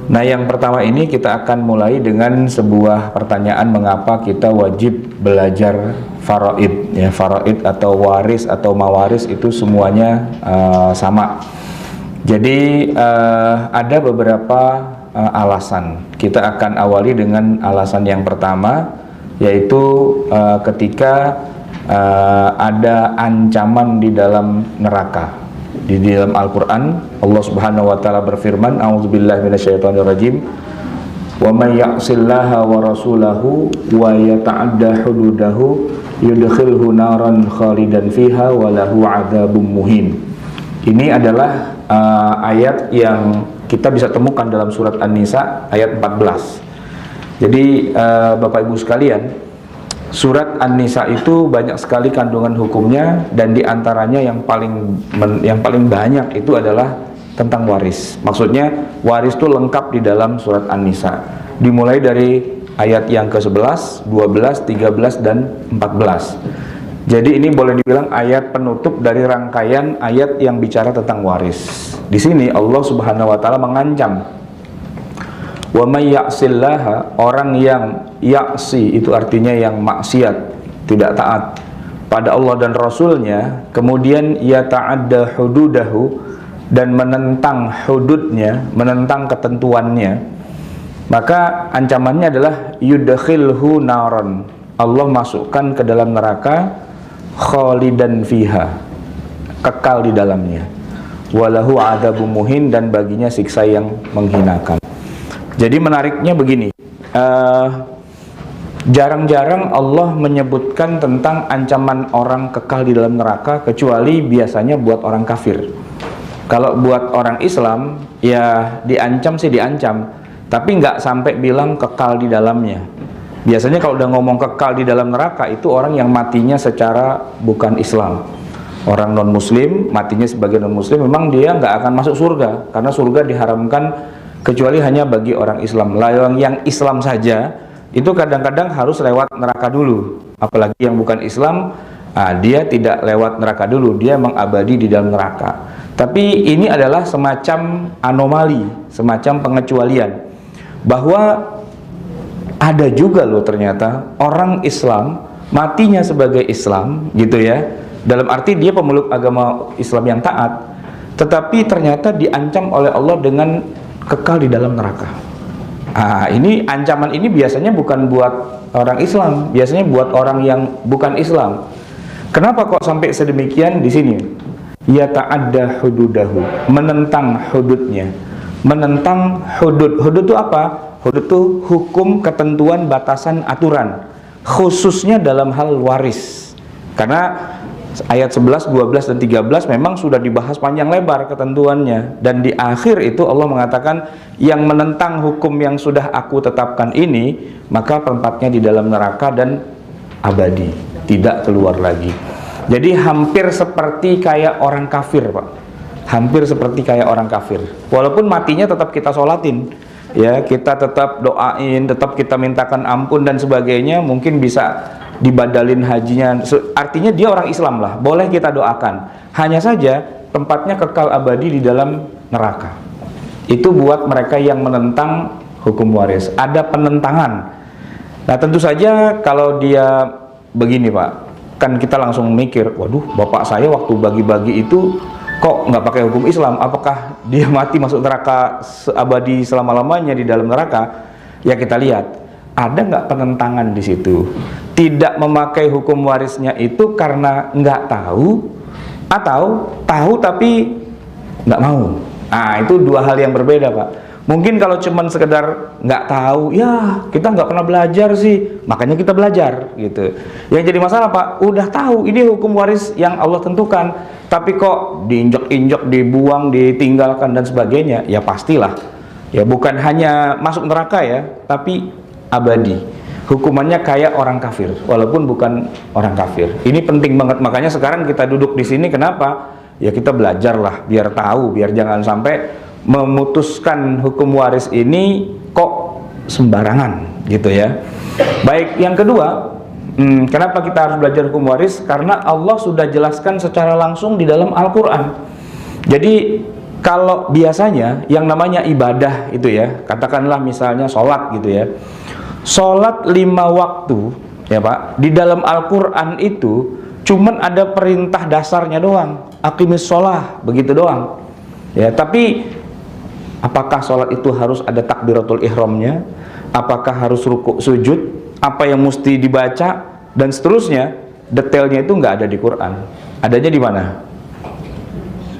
Nah, yang pertama ini kita akan mulai dengan sebuah pertanyaan, mengapa kita wajib belajar faraid, ya. Faraid atau waris atau mawaris itu semuanya sama. Jadi ada beberapa alasan. Kita akan awali dengan alasan yang pertama, yaitu ketika ada ancaman di dalam neraka. Di dalam Al-Quran Allah Subhanahu wa Ta'ala berfirman, a'udzubillahi minasyaitonirrajim, wa may ya'sillaha wa rasulahu wa yata'adda hududahu yudkhilhu naran khalidan fiha wa lahu 'adzabun muhin. Ini adalah ayat yang kita bisa temukan dalam surat An-Nisa ayat 14. Jadi Bapak Ibu sekalian, surat An-Nisa itu banyak sekali kandungan hukumnya, dan diantaranya yang paling banyak itu adalah tentang waris. Maksudnya waris itu lengkap di dalam surat An-Nisa, dimulai dari ayat yang ke-11, 12, 13, dan 14. Jadi ini boleh dibilang ayat penutup dari rangkaian ayat yang bicara tentang waris. Di sini Allah Subhanahu wa Ta'ala mengancam, wa may ya'sillaha, orang yang ya'si itu artinya yang maksiat, tidak taat pada Allah dan Rasulnya, kemudian yata'adda hududahu, dan menentang hududnya, menentang ketentuannya, maka ancamannya adalah yudkhilhu naron, Allah masukkan ke dalam neraka, khalidan fiha, kekal di dalamnya, walahu 'adzabun muhin, dan baginya siksa yang menghinakan. Jadi menariknya begini, jarang-jarang Allah menyebutkan tentang ancaman orang kekal di dalam neraka, kecuali biasanya buat orang kafir. Kalau buat orang Islam, ya diancam sih diancam, tapi nggak sampai bilang kekal di dalamnya. Biasanya kalau udah ngomong kekal di dalam neraka, itu orang yang matinya secara bukan Islam. Orang non-muslim, matinya sebagai non-muslim, memang dia nggak akan masuk surga, karena surga diharamkan kecuali hanya bagi orang Islam. Yang Islam saja itu kadang-kadang harus lewat neraka dulu, apalagi yang bukan Islam, dia tidak lewat neraka dulu, dia mengabadi di dalam neraka. Tapi ini adalah semacam anomali, semacam pengecualian, bahwa ada juga loh ternyata orang Islam matinya sebagai Islam, gitu ya, dalam arti dia pemeluk agama Islam yang taat, tetapi ternyata diancam oleh Allah dengan kekal di dalam neraka. Ini ancaman ini biasanya bukan buat orang Islam, biasanya buat orang yang bukan Islam. Kenapa kok sampai sedemikian di sini? Ya ta'adda hududahu, menentang hududnya, menentang hudud. Hudud itu apa? Hudud itu hukum, ketentuan, batasan, aturan, khususnya dalam hal waris. Karena ayat 11, 12, dan 13 memang sudah dibahas panjang lebar ketentuannya, dan di akhir itu Allah mengatakan, yang menentang hukum yang sudah aku tetapkan ini, maka tempatnya di dalam neraka dan abadi, tidak keluar lagi. Jadi hampir seperti kayak orang kafir, Pak. Hampir seperti kayak orang kafir. Walaupun matinya tetap kita sholatin, ya, kita tetap doain, tetap kita mintakan ampun dan sebagainya, mungkin bisa dibadalin hajinya, artinya dia orang Islam lah, boleh kita doakan. Hanya saja tempatnya kekal abadi di dalam neraka. Itu buat mereka yang menentang hukum waris, ada penentangan. Nah tentu saja kalau dia begini, Pak, kan kita langsung mikir, waduh, bapak saya waktu bagi-bagi itu kok nggak pakai hukum Islam, apakah dia mati masuk neraka abadi selama-lamanya di dalam neraka? Ya kita lihat, ada nggak penentangan di situ? Tidak memakai hukum warisnya itu karena nggak tahu, atau tahu tapi nggak mau. Nah itu dua hal yang berbeda, Pak. Mungkin kalau cuman sekedar nggak tahu, ya kita nggak pernah belajar sih, makanya kita belajar gitu. Yang jadi masalah, Pak, udah tahu ini hukum waris yang Allah tentukan, tapi kok diinjak-injak, dibuang, ditinggalkan dan sebagainya, ya pastilah. Ya bukan hanya masuk neraka ya, tapi abadi. Hukumannya kayak orang kafir, walaupun bukan orang kafir. Ini penting banget, makanya sekarang kita duduk di sini. Kenapa? Ya kita belajar lah, biar tahu, biar jangan sampai memutuskan hukum waris ini kok sembarangan, gitu ya. Baik, yang kedua, kenapa kita harus belajar hukum waris? Karena Allah sudah jelaskan secara langsung di dalam Al-Quran. Jadi kalau biasanya yang namanya ibadah itu ya, katakanlah misalnya sholat gitu ya, sholat 5 waktu ya Pak, di dalam Al-Quran itu cuman ada perintah dasarnya doang, aqimis sholah, begitu doang ya. Tapi apakah sholat itu harus ada takbiratul ihramnya, apakah harus rukuk sujud, apa yang mesti dibaca, dan seterusnya, detailnya itu nggak ada di Quran. Adanya di mana?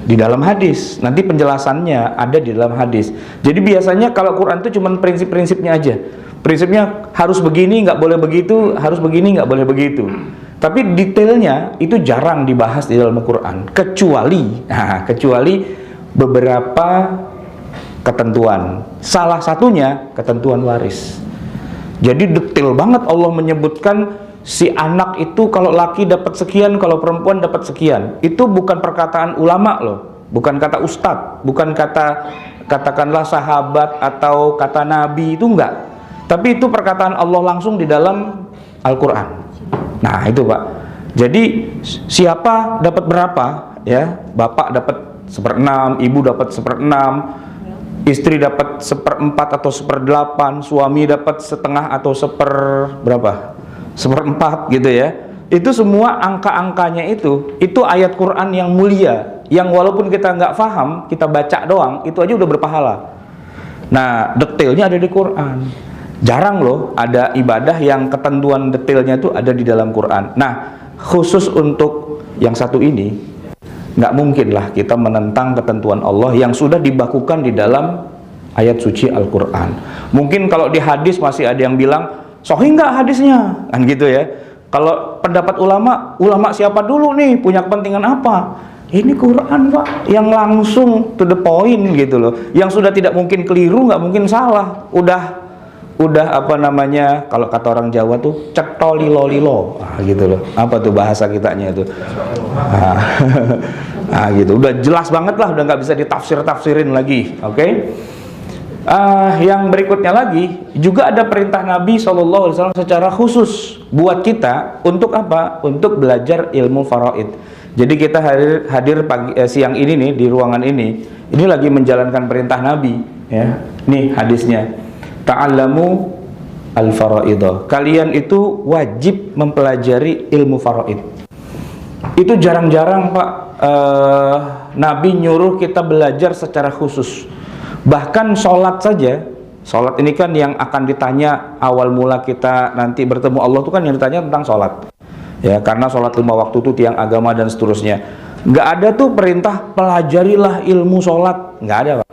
Di dalam hadis. Nanti penjelasannya ada di dalam hadis. Jadi biasanya kalau Quran itu cuma prinsip-prinsipnya aja. Prinsipnya harus begini, nggak boleh begitu, harus begini, nggak boleh begitu. Tapi detailnya itu jarang dibahas di dalam Quran. Kecuali beberapa ketentuan. Salah satunya ketentuan waris. Jadi detail banget Allah menyebutkan si anak itu kalau laki dapat sekian, kalau perempuan dapat sekian. Itu bukan perkataan ulama loh, bukan kata ustadz, bukan katakanlah sahabat atau kata nabi, itu enggak. Tapi itu perkataan Allah langsung di dalam Al-Quran. Nah itu Pak. Jadi siapa dapat berapa ya? Bapak dapat 1/6, ibu dapat 1/6, istri dapat 1/4 atau 1/8, suami dapat setengah atau berapa? 1/4 gitu ya. Itu semua angka-angkanya itu ayat Quran yang mulia, yang walaupun kita nggak paham, kita baca doang, itu aja udah berpahala. Nah, detailnya ada di Quran. Jarang loh ada ibadah yang ketentuan detailnya itu ada di dalam Quran. Nah, khusus untuk yang satu ini, nggak mungkin lah kita menentang ketentuan Allah yang sudah dibakukan di dalam ayat suci Al-Quran. Mungkin kalau di hadis masih ada yang bilang, sahih nggak hadisnya? Kan gitu ya. Kalau pendapat ulama siapa dulu nih? Punya kepentingan apa? Ini Quran Pak, yang langsung to the point gitu loh. Yang sudah tidak mungkin keliru, nggak mungkin salah. Udah apa namanya, kalau kata orang Jawa tuh cetolilo-lilo, gitu loh. Apa tuh bahasa kitanya itu? Gitu. Udah jelas banget lah, udah nggak bisa ditafsir-tafsirin lagi. Oke? Yang berikutnya lagi juga ada perintah Nabi SAW secara khusus buat kita untuk apa? Untuk belajar ilmu faraid. Jadi kita hadir siang ini nih di ruangan ini lagi menjalankan perintah Nabi. Ya, nih hadisnya. Ta'allamu al-faraidah. Kalian itu wajib mempelajari ilmu faraid. Itu jarang-jarang Pak Nabi nyuruh kita belajar secara khusus. Bahkan sholat saja, sholat ini kan yang akan ditanya awal mula kita nanti bertemu Allah itu kan yang ditanya tentang sholat. Ya, karena sholat 5 waktu itu tiang agama dan seterusnya. Nggak ada tuh perintah pelajarilah ilmu sholat, nggak ada Pak.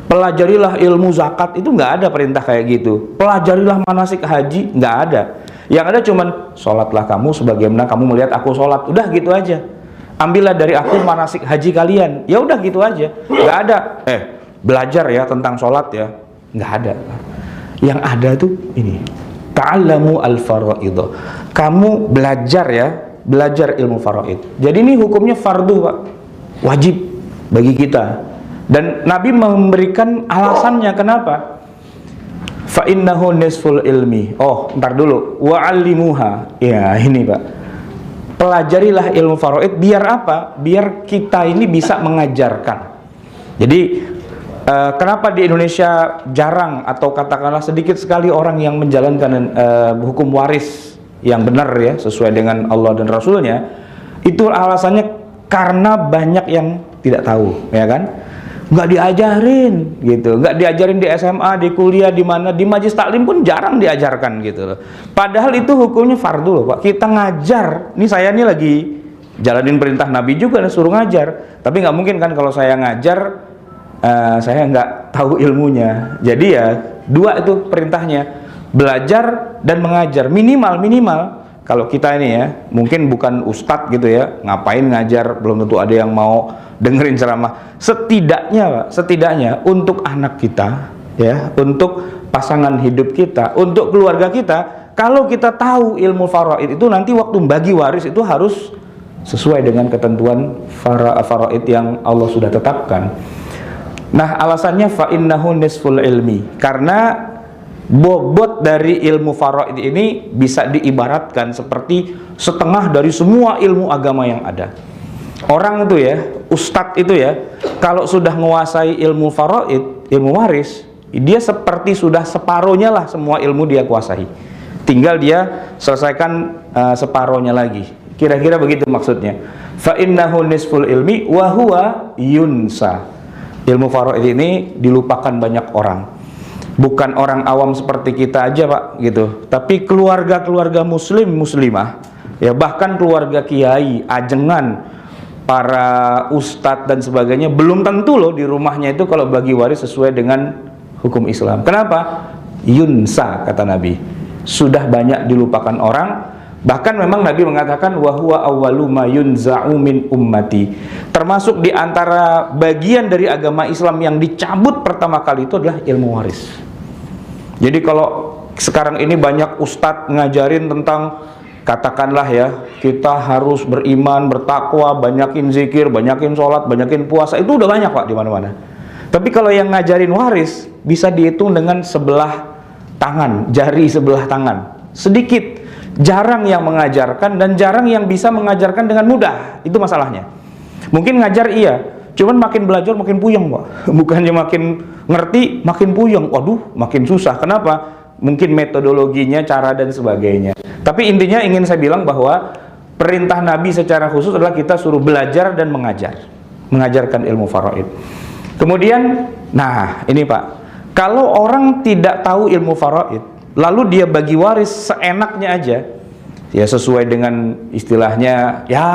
Pelajarilah ilmu zakat, itu nggak ada perintah kayak gitu. Pelajarilah manasik haji, nggak ada. Yang ada cuman sholatlah kamu sebagaimana kamu melihat aku sholat, udah gitu aja. Ambillah dari aku manasik haji kalian, ya udah gitu aja. Nggak ada belajar ya tentang sholat ya, nggak ada. Yang ada tuh ini, ta'allamu al-faraid. Kamu belajar ya, belajar ilmu faraid. Jadi ini hukumnya fardu Pak, wajib bagi kita. Dan Nabi memberikan alasannya kenapa? Fa innahu nisful ilmi. Oh, ntar dulu. Wa'allimuha. Ya, ini Pak. Pelajarilah ilmu faraid biar apa? Biar kita ini bisa mengajarkan. Jadi kenapa di Indonesia jarang atau katakanlah sedikit sekali orang yang menjalankan hukum waris yang benar ya, sesuai dengan Allah dan Rasulnya? Itu alasannya karena banyak yang tidak tahu, ya kan? Nggak diajarin gitu, nggak diajarin di SMA, di kuliah, di mana, di majelis taklim pun jarang diajarkan gitu loh. Padahal itu hukumnya fardu loh Pak. Kita ngajar, nih saya nih lagi jalanin perintah Nabi juga, suruh ngajar. Tapi nggak mungkin kan kalau saya ngajar, saya nggak tahu ilmunya. Jadi ya dua itu perintahnya, belajar dan mengajar. Minimal kalau kita ini ya, mungkin bukan ustadz gitu ya, ngapain ngajar, belum tentu ada yang mau dengerin ceramah. Setidaknya untuk anak kita ya, untuk pasangan hidup kita, untuk keluarga kita, kalau kita tahu ilmu faraid itu nanti waktu bagi waris itu harus sesuai dengan ketentuan faraid yang Allah sudah tetapkan. Nah, alasannya fa innahu nisful ilmi, karena bobot dari ilmu faraid ini bisa diibaratkan seperti setengah dari semua ilmu agama yang ada. Orang itu ya, ustadz itu ya, kalau sudah menguasai ilmu faraid, ilmu waris, dia seperti sudah separohnya lah semua ilmu dia kuasai. Tinggal dia selesaikan separohnya lagi. Kira-kira begitu maksudnya. Fa innahu nisful ilmi wa huwa yunsa. Ilmu faraid ini dilupakan banyak orang. Bukan orang awam seperti kita aja, Pak, gitu. Tapi keluarga-keluarga muslim, muslimah, ya bahkan keluarga kiai, ajengan, para ustadz dan sebagainya belum tentu loh di rumahnya itu kalau bagi waris sesuai dengan hukum Islam. Kenapa? Yunsa, kata Nabi. Sudah banyak dilupakan orang. Bahkan memang Nabi mengatakan wa huwa awwalu ma yunza'u min ummati. Termasuk di antara bagian dari agama Islam yang dicabut pertama kali itu adalah ilmu waris. Jadi kalau sekarang ini banyak ustadz ngajarin tentang, katakanlah ya, kita harus beriman, bertakwa, banyakin zikir, banyakin sholat, banyakin puasa, itu udah banyak, Pak, di mana-mana. Tapi kalau yang ngajarin waris bisa dihitung dengan sebelah tangan, jari sebelah tangan. Sedikit, jarang yang mengajarkan dan jarang yang bisa mengajarkan dengan mudah. Itu masalahnya. Mungkin ngajar iya, cuman makin belajar makin puyeng, Pak. Bukannya makin ngerti, makin puyeng. Waduh, makin susah. Kenapa? Mungkin metodologinya, cara dan sebagainya. Tapi intinya ingin saya bilang bahwa perintah Nabi secara khusus adalah kita suruh belajar dan mengajar, mengajarkan ilmu faraid. Kemudian, nah ini Pak, kalau orang tidak tahu ilmu faraid, lalu dia bagi waris seenaknya aja, ya sesuai dengan istilahnya, ya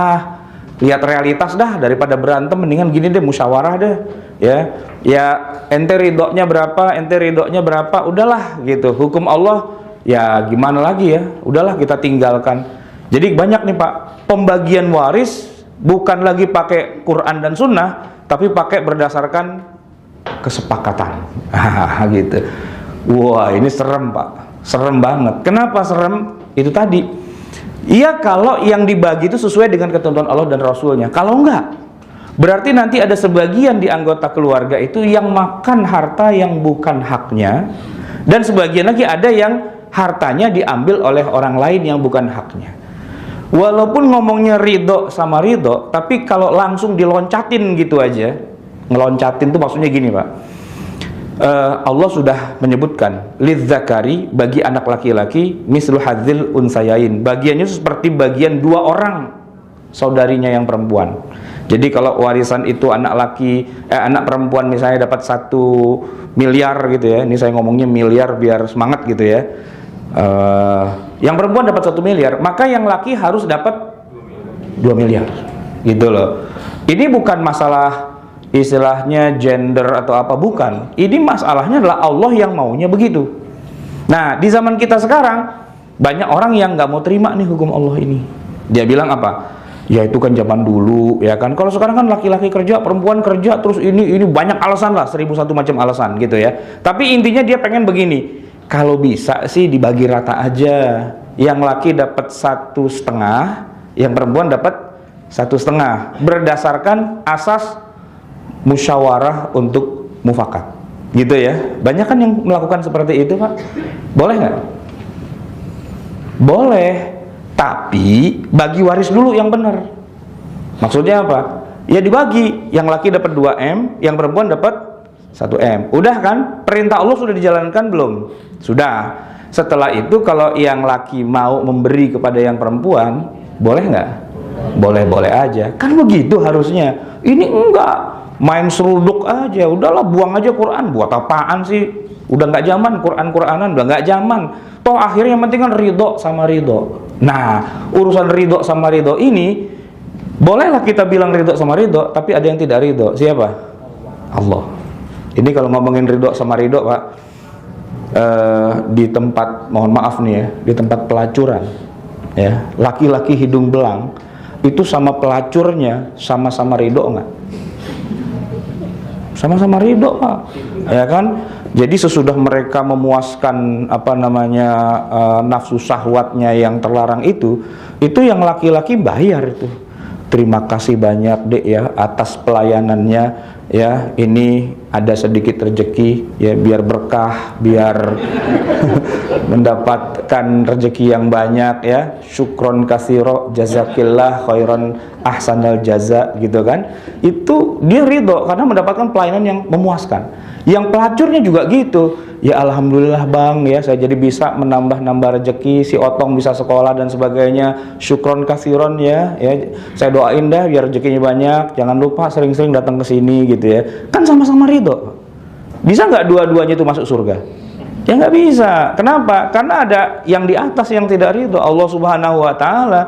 lihat realitas dah, daripada berantem mendingan gini deh, musyawarah deh, ya ente ridhonya berapa, udahlah gitu. Hukum Allah ya gimana lagi ya, udahlah kita tinggalkan. Jadi banyak nih Pak, pembagian waris bukan lagi pakai Quran dan Sunnah, tapi pakai berdasarkan kesepakatan. Gitu. Wah, ini serem Pak, serem banget. Kenapa serem? Itu tadi. Iya, kalau yang dibagi itu sesuai dengan ketentuan Allah dan Rasulnya. Kalau enggak, berarti nanti ada sebagian di anggota keluarga itu yang makan harta yang bukan haknya, dan sebagian lagi ada yang hartanya diambil oleh orang lain yang bukan haknya. Walaupun ngomongnya ridho sama ridho, tapi kalau langsung diloncatin gitu aja, ngeloncatin tuh maksudnya gini Pak, Allah sudah menyebutkan lidzakari, bagi anak laki-laki, mislu hadzil unsayain, bagiannya seperti bagian dua orang saudarinya yang perempuan. Jadi kalau warisan itu anak perempuan misalnya dapat 1 miliar gitu ya, ini saya ngomongnya miliar biar semangat gitu ya, yang perempuan dapat 1 miliar, maka yang laki harus dapat 2 miliar gitu loh. Ini bukan masalah istilahnya gender atau apa, bukan. Ini masalahnya adalah Allah yang maunya begitu. Nah, di zaman kita sekarang banyak orang yang nggak mau terima nih hukum Allah ini. Dia bilang apa? Ya itu kan zaman dulu, ya kan. Kalau sekarang kan laki-laki kerja, perempuan kerja, terus ini banyak alasan lah, 1001 macam alasan gitu ya. Tapi intinya dia pengen begini. Kalau bisa sih dibagi rata aja. Yang laki dapat 1,5, yang perempuan dapat 1,5, berdasarkan asas musyawarah untuk mufakat, gitu ya. Banyak kan yang melakukan seperti itu Pak. Boleh nggak? Boleh, tapi bagi waris dulu yang benar. Maksudnya apa? Ya dibagi, yang laki dapat 2M, yang perempuan dapat 1M. Udah kan? Perintah Allah sudah dijalankan belum? Sudah. Setelah itu kalau yang laki mau memberi kepada yang perempuan, boleh nggak? Boleh-boleh aja. Kan begitu harusnya. Ini enggak. Main seruduk aja, udahlah buang aja Quran. Buat apaan sih? Udah nggak zaman Quran-Quranan, udah nggak zaman. Toh akhirnya yang penting kan ridho sama ridho. Nah, urusan ridho sama ridho ini, bolehlah kita bilang ridho sama ridho, tapi ada yang tidak ridho. Siapa? Allah. Ini kalau ngomongin ridho sama ridho Pak, di tempat, mohon maaf nih ya, di tempat pelacuran ya, laki-laki hidung belang itu sama pelacurnya sama-sama ridho nggak? Sama-sama ridho Pak, ya kan? Jadi sesudah mereka memuaskan nafsu syahwatnya yang terlarang itu yang laki-laki bayar itu. Terima kasih banyak Dek ya atas pelayanannya, ya ini ada sedikit rezeki ya, biar berkah, biar mendapatkan rezeki yang banyak ya, syukron katsiro jazakillah khairan ahsanal jaza gitu kan. Itu dia ridho karena mendapatkan pelayanan yang memuaskan. Yang pelacurnya juga gitu, ya alhamdulillah bang ya, saya jadi bisa menambah-nambah rezeki, si Otong bisa sekolah dan sebagainya, syukron katsiron ya, saya doain dah biar rezekinya banyak, jangan lupa sering-sering datang ke sini gitu ya. Kan sama-sama ridho. Bisa nggak dua-duanya itu masuk surga? Ya nggak bisa. Kenapa? Karena ada yang di atas yang tidak ridho, Allah Subhanahu Wa Taala.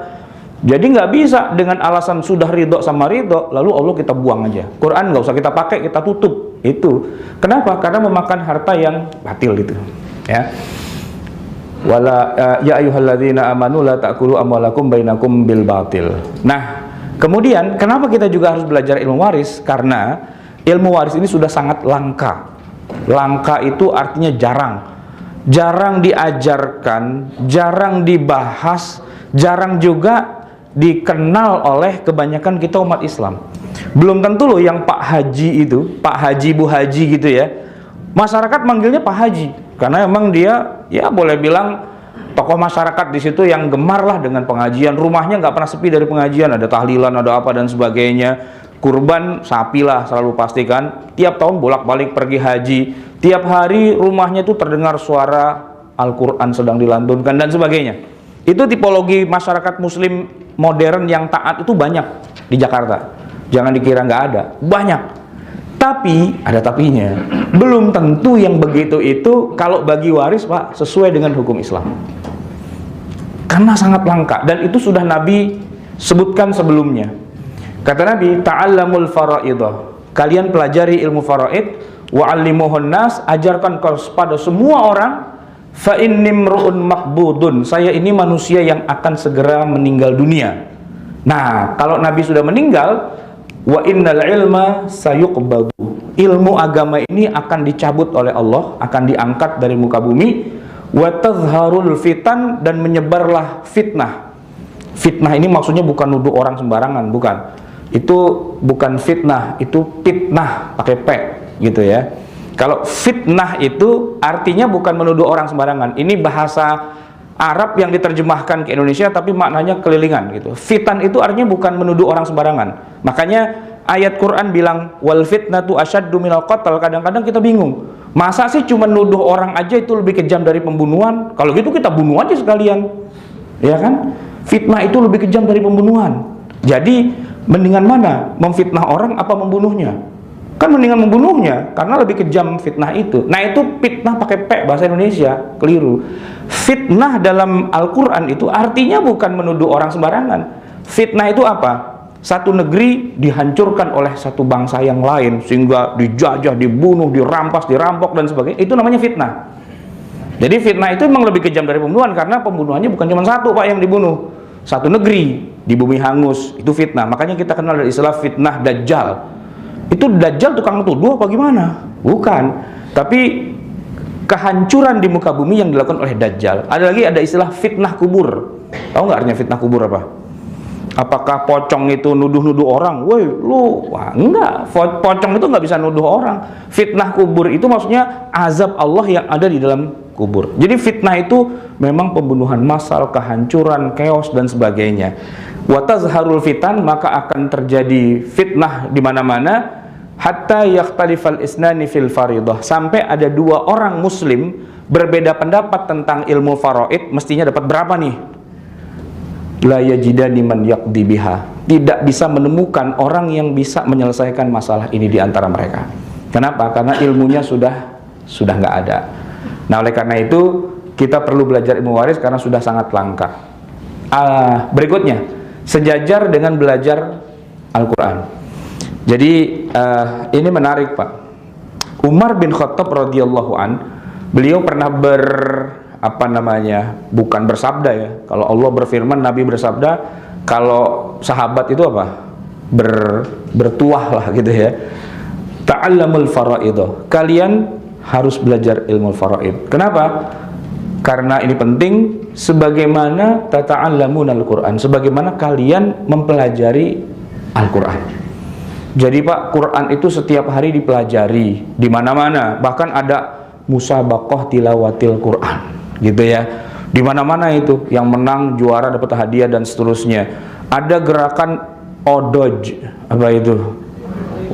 Jadi nggak bisa dengan alasan sudah ridho sama ridho, lalu Allah kita buang aja. Quran nggak usah kita pakai, kita tutup. Itu. Kenapa? Karena memakan harta yang batil itu. Ya. Wala ya ayyuhalladzina amanu la ta'kulu amwalakum bainakum bil batil. Nah, kemudian kenapa kita juga harus belajar ilmu waris? Karena ilmu waris ini sudah sangat langka. Langka itu artinya jarang. Jarang diajarkan, jarang dibahas, jarang juga dikenal oleh kebanyakan kita umat Islam. Belum tentu loh yang Pak Haji itu, Pak Haji, Bu Haji gitu ya, masyarakat manggilnya Pak Haji karena emang dia ya boleh bilang tokoh masyarakat di situ yang gemar lah dengan pengajian. Rumahnya nggak pernah sepi dari pengajian, ada tahlilan, ada apa dan sebagainya. Kurban sapi lah selalu pastikan, tiap tahun bolak-balik pergi haji, tiap hari rumahnya itu terdengar suara Al-Quran sedang dilantunkan dan sebagainya. Itu tipologi masyarakat muslim modern yang taat itu banyak di Jakarta. Jangan dikira nggak ada, banyak. Tapi ada tapinya, belum tentu yang begitu itu kalau bagi waris Pak sesuai dengan hukum Islam. Karena sangat langka dan itu sudah Nabi sebutkan sebelumnya. Kata Nabi, ta'allamul faraidah, kalian pelajari ilmu faraid, wa'allimuhun nas, ajarkan kepada semua orang. Fa innimru'un maqbudun, saya ini manusia yang akan segera meninggal dunia. Nah, kalau Nabi sudah meninggal, wa innal ilma sayuqbadu, ilmu agama ini akan dicabut oleh Allah, akan diangkat dari muka bumi. Wa tazharul fitan, dan menyebarlah fitnah. Fitnah ini maksudnya bukan nuduh orang sembarangan, bukan. Itu bukan fitnah, itu fitnah pakai p gitu ya. Kalau fitnah itu artinya bukan menuduh orang sembarangan. Ini bahasa Arab yang diterjemahkan ke Indonesia tapi maknanya kelilingan gitu. Fitan itu artinya bukan menuduh orang sembarangan. Makanya ayat Quran bilang wal fitnatu asyaddu minal qatl. Kadang-kadang kita bingung. Masa sih cuma nuduh orang aja itu lebih kejam dari pembunuhan? Kalau gitu kita bunuh aja sekalian. Ya kan? Fitnah itu lebih kejam dari pembunuhan. Jadi mendingan mana? Memfitnah orang apa membunuhnya? Kan mendingan membunuhnya karena lebih kejam fitnah itu. Nah, itu fitnah pakai p bahasa Indonesia, keliru. Fitnah dalam Al-Qur'an itu artinya bukan menuduh orang sembarangan. Fitnah itu apa? Satu negeri dihancurkan oleh satu bangsa yang lain sehingga dijajah, dibunuh, dirampas, dirampok dan sebagainya. Itu namanya fitnah. Jadi fitnah itu memang lebih kejam dari pembunuhan karena pembunuhannya bukan cuma satu Pak yang dibunuh. Satu negeri di bumi hangus, itu fitnah. Makanya kita kenal dari istilah fitnah dajjal. Itu dajjal tukang tuduh apa gimana? Bukan. Tapi kehancuran di muka bumi yang dilakukan oleh dajjal. Ada lagi, ada istilah fitnah kubur. Tahu nggak artinya fitnah kubur apa? Apakah pocong itu nuduh-nuduh orang? Woi, lu, wah, enggak. Pocong itu nggak bisa nuduh orang. Fitnah kubur itu maksudnya azab Allah yang ada di dalam kubur. Jadi fitnah itu memang pembunuhan massal, kehancuran, chaos dan sebagainya. Wa tazharul fitan, maka akan terjadi fitnah di mana-mana. Hatta yakhtalifal isnani fil faridah, sampai ada dua orang muslim berbeda pendapat tentang ilmu faraid, mestinya dapat berapa nih? La yajidani man yaqdi biha, tidak bisa menemukan orang yang bisa menyelesaikan masalah ini di antara mereka. Kenapa? Karena ilmunya sudah nggak ada. Nah, oleh karena itu kita perlu belajar ilmu waris karena sudah sangat langka. Berikutnya, sejajar dengan belajar Al-Quran. Jadi ini menarik Pak. Umar bin Khattab radhiyallahu an, beliau pernah bukan bersabda ya. Kalau Allah berfirman, Nabi bersabda, kalau sahabat itu apa? Bertuah lah gitu ya. Ta'allamul faraidah. Kalian harus belajar ilmu faraid. Kenapa? Karena ini penting, sebagaimana tata'allamunal Qur'an, sebagaimana kalian mempelajari Al-Quran. Jadi Pak, Quran itu setiap hari dipelajari di mana-mana. Bahkan ada musabaqah tilawatil Quran, gitu ya. Di mana-mana itu yang menang juara dapat hadiah dan seterusnya. Ada gerakan odoj, apa itu?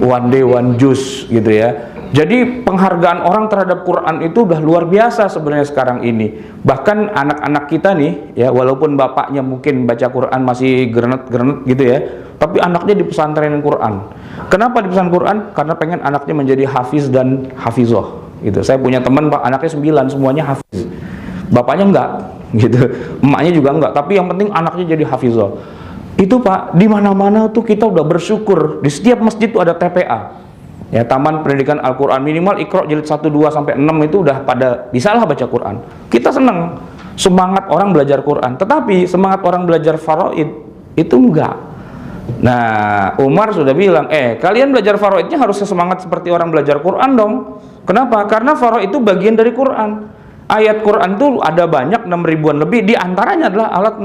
One day one juice, gitu ya. Jadi penghargaan orang terhadap Quran itu udah luar biasa sebenarnya sekarang ini. Bahkan anak-anak kita nih, ya, walaupun bapaknya mungkin baca Quran masih grenet-grenet gitu ya, tapi anaknya di pesantren Quran. Kenapa di pesantren Quran? Karena pengen anaknya menjadi hafiz dan hafizoh, gitu. Saya punya teman Pak, anaknya 9, semuanya hafiz. Bapaknya enggak, gitu. Emaknya juga enggak, tapi yang penting anaknya jadi hafizoh. Itu Pak, di mana-mana tuh kita udah bersyukur. Di setiap masjid tuh ada TPA. Ya, Taman Pendidikan Al-Quran, minimal Iqra jilid 1, 2 sampai 6 itu udah pada bisalah baca Quran. Kita senang semangat orang belajar Quran, tetapi semangat orang belajar faraid itu enggak. Nah, Umar sudah bilang, kalian belajar faraidnya harus semangat seperti orang belajar Quran dong. Kenapa? Karena faraid itu bagian dari Quran. Ayat Quran itu ada banyak, 6 ribuan lebih, di antaranya adalah alat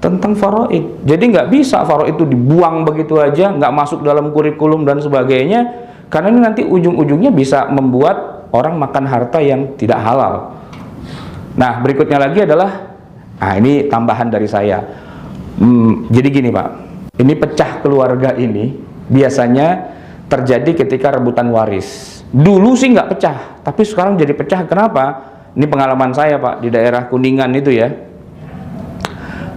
tentang faraid. Jadi nggak bisa faraid itu dibuang begitu aja, nggak masuk dalam kurikulum dan sebagainya, karena ini nanti ujung-ujungnya bisa membuat orang makan harta yang tidak halal. Nah, berikutnya lagi adalah, ini tambahan dari saya. Jadi gini Pak, ini pecah keluarga ini biasanya terjadi ketika rebutan waris. Dulu sih nggak pecah, tapi sekarang jadi pecah. Kenapa? Ini pengalaman saya Pak, di daerah Kuningan itu ya.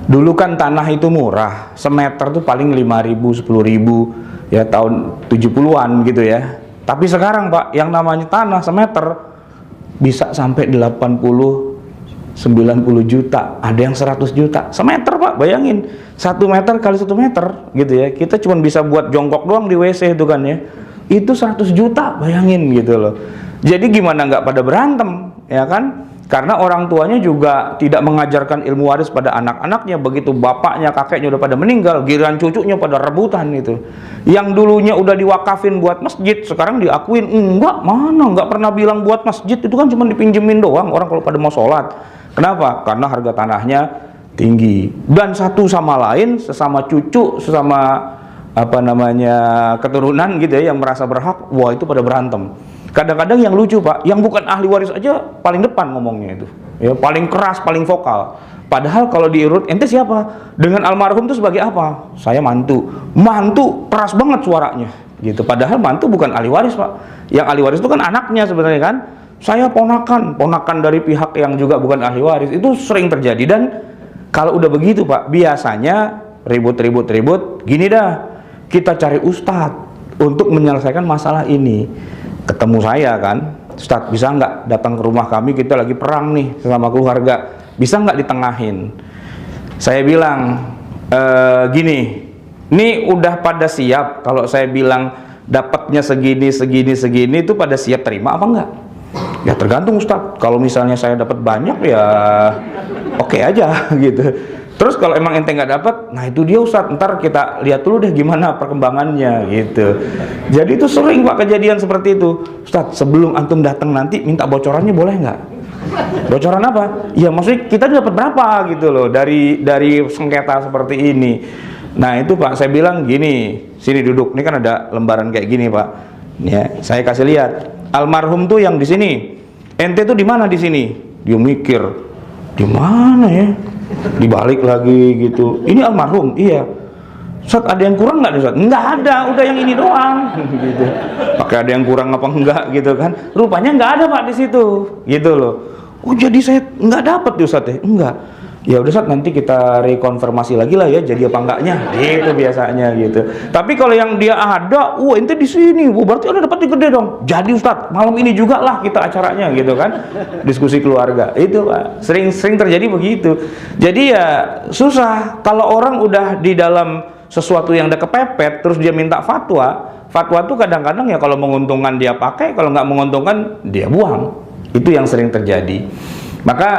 Dulu kan tanah itu murah, semeter tuh paling 5.000, 10.000 ya, tahun 70-an gitu ya. Tapi sekarang Pak, yang namanya tanah semeter bisa sampai 80, 90 juta, ada yang 100 juta semeter Pak. Bayangin, 1 meter kali 1 meter gitu ya, kita cuma bisa buat jongkok doang di WC itu kan ya, itu 100 juta, bayangin gitu loh. Jadi gimana nggak pada berantem, ya kan? Karena orang tuanya juga tidak mengajarkan ilmu waris pada anak-anaknya. Begitu bapaknya, kakeknya udah pada meninggal, giliran cucunya pada rebutan itu. Yang dulunya udah diwakafin buat masjid, sekarang diakuin, enggak, mana, enggak pernah bilang buat masjid, itu kan cuma dipinjemin doang orang kalau pada mau sholat. Kenapa? Karena harga tanahnya tinggi. Dan satu sama lain, sesama cucu, sesama apa namanya keturunan gitu ya, yang merasa berhak, wah itu pada berantem. Kadang-kadang yang lucu Pak, yang bukan ahli waris aja paling depan ngomongnya itu, ya, paling keras, paling vokal. Padahal kalau diurut, ente siapa? Dengan almarhum itu sebagai apa? Saya mantu. Mantu keras banget suaranya, gitu. Padahal mantu bukan ahli waris Pak. Yang ahli waris itu kan anaknya sebenarnya kan. Saya ponakan dari pihak yang juga bukan ahli waris. Itu sering terjadi. Dan kalau udah begitu Pak, biasanya ribut. Gini dah, kita cari ustadz untuk menyelesaikan masalah ini. Ketemu saya kan, Ustadz bisa nggak datang ke rumah kami, kita lagi perang nih sama keluarga, bisa nggak ditengahin? Saya bilang, gini, ini udah pada siap kalau saya bilang dapatnya segini itu pada siap terima apa enggak? Ya tergantung Ustadz, kalau misalnya saya dapat banyak ya oke aja gitu. Terus kalau emang ente nggak dapat, nah itu dia Ustadz, ntar kita lihat dulu deh gimana perkembangannya gitu. Jadi itu sering Pak kejadian seperti itu. Ustadz, sebelum antum datang nanti minta bocorannya boleh nggak? Bocoran apa? Ya maksudnya kita dapat berapa gitu loh dari sengketa seperti ini. Nah itu Pak, saya bilang gini, sini duduk, ini kan ada lembaran kayak gini Pak. Ya, saya kasih lihat. Almarhum tuh yang di sini. Ente tuh di mana di sini? Dia mikir, di mana ya? Dibalik lagi gitu. Ini almarhum, iya. Ustaz, ada yang kurang nggak Ustaz? Nggak ada, udah yang ini doang. Gitu. Pakai ada yang kurang apa enggak gitu kan? Rupanya nggak ada Pak di situ, gitu loh. Oh jadi saya nggak dapat Ustaz ya? Enggak. Ya udah Ustaz, nanti kita rekonfirmasi lagi lah ya, jadi apa enggaknya? Itu biasanya gitu. Tapi kalau yang dia ada, ente di sini, berarti ada dapat gede dong. Jadi Ustaz, malam ini juga lah kita acaranya gitu kan. Diskusi keluarga. Itu Pak, sering terjadi begitu. Jadi ya susah kalau orang udah di dalam sesuatu yang udah kepepet terus dia minta fatwa. Fatwa tuh kadang-kadang ya kalau menguntungkan dia pakai, kalau nggak menguntungkan dia buang. Itu yang sering terjadi. Maka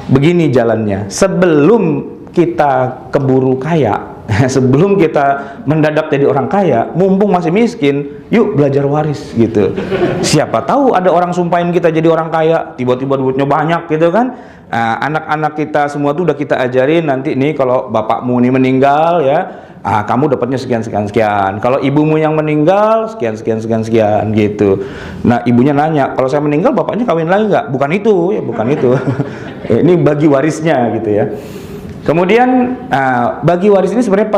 begini jalannya, sebelum kita keburu kaya, sebelum kita mendadak jadi orang kaya, mumpung masih miskin, yuk belajar waris gitu. Siapa tahu ada orang sumpahin kita jadi orang kaya, tiba-tiba duitnya banyak gitu kan. anak-anak kita semua tuh udah kita ajarin, nanti nih kalau bapakmu nih meninggal ya, kamu dapatnya sekian sekian sekian. Kalau ibumu yang meninggal sekian sekian sekian sekian gitu. Nah ibunya nanya, kalau saya meninggal bapaknya kawin lagi nggak? Bukan itu ya, bukan itu. Ini bagi warisnya gitu ya. Kemudian bagi waris ini sebenarnya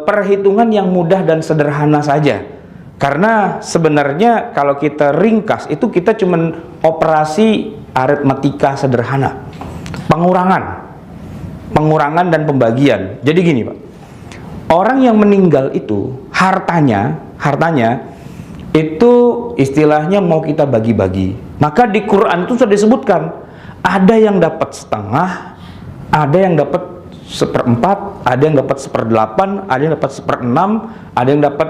perhitungan yang mudah dan sederhana saja. Karena sebenarnya kalau kita ringkas itu kita cuman operasi aritmatika sederhana, pengurangan dan pembagian. Jadi gini Pak, orang yang meninggal itu hartanya itu istilahnya mau kita bagi-bagi. Maka di Quran itu sudah disebutkan, ada yang dapat setengah, ada yang dapat 1/4, ada yang dapat 1/8, ada yang dapat 1/6, ada yang dapat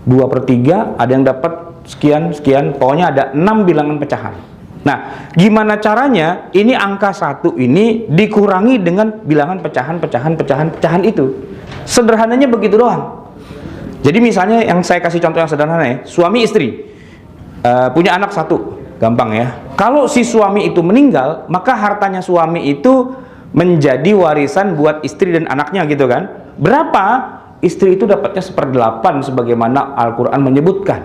2/3, ada yang dapat sekian, pokoknya ada 6 bilangan pecahan. Nah, gimana caranya ini angka 1 ini dikurangi dengan bilangan pecahan itu? Sederhananya begitu doang. Jadi misalnya yang saya kasih contoh yang sederhana ya, suami istri punya anak 1, gampang ya. Kalau si suami itu meninggal, maka hartanya suami itu menjadi warisan buat istri dan anaknya gitu kan. Berapa? Istri itu dapatnya 1/8 sebagaimana Al-Quran menyebutkan.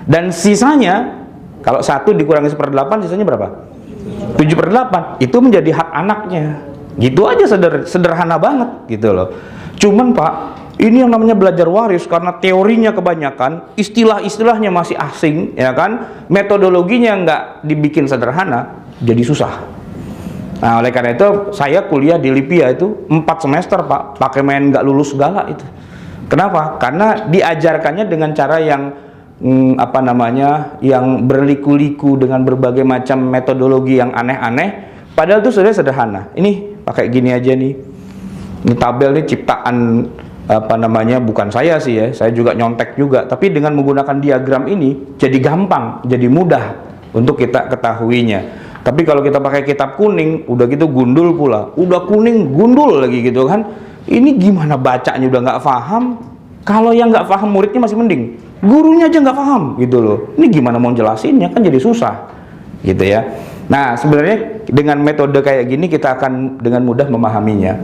Dan sisanya, kalau 1 dikurangi 1/8, sisanya berapa? 7/8. Itu menjadi hak anaknya. Gitu aja, sederhana banget gitu loh. Cuman Pak, ini yang namanya belajar waris, karena teorinya kebanyakan, istilah-istilahnya masih asing ya kan, metodologinya nggak dibikin sederhana, jadi susah. Nah oleh karena itu saya kuliah di Lipia itu 4 semester Pak, pakai main nggak lulus segala itu. Kenapa? Karena diajarkannya dengan cara yang yang berliku-liku dengan berbagai macam metodologi yang aneh-aneh, padahal itu sudah sederhana. Ini pakai gini aja nih. Ini tabel nih ciptaan bukan saya sih ya, saya juga nyontek juga, tapi dengan menggunakan diagram ini jadi gampang, jadi mudah untuk kita ketahuinya. Tapi kalau kita pakai kitab kuning, udah gitu gundul pula, udah kuning gundul lagi gitu kan, ini gimana bacanya udah nggak paham. Kalau yang nggak paham muridnya masih mending, gurunya aja nggak paham gitu loh, ini gimana mau jelasinnya, kan jadi susah gitu ya. Nah sebenarnya dengan metode kayak gini kita akan dengan mudah memahaminya.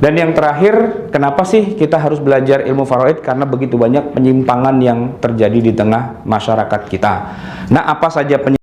Dan yang terakhir, kenapa sih kita harus belajar ilmu faraid? Karena begitu banyak penyimpangan yang terjadi di tengah masyarakat kita. Nah apa saja penyimpangan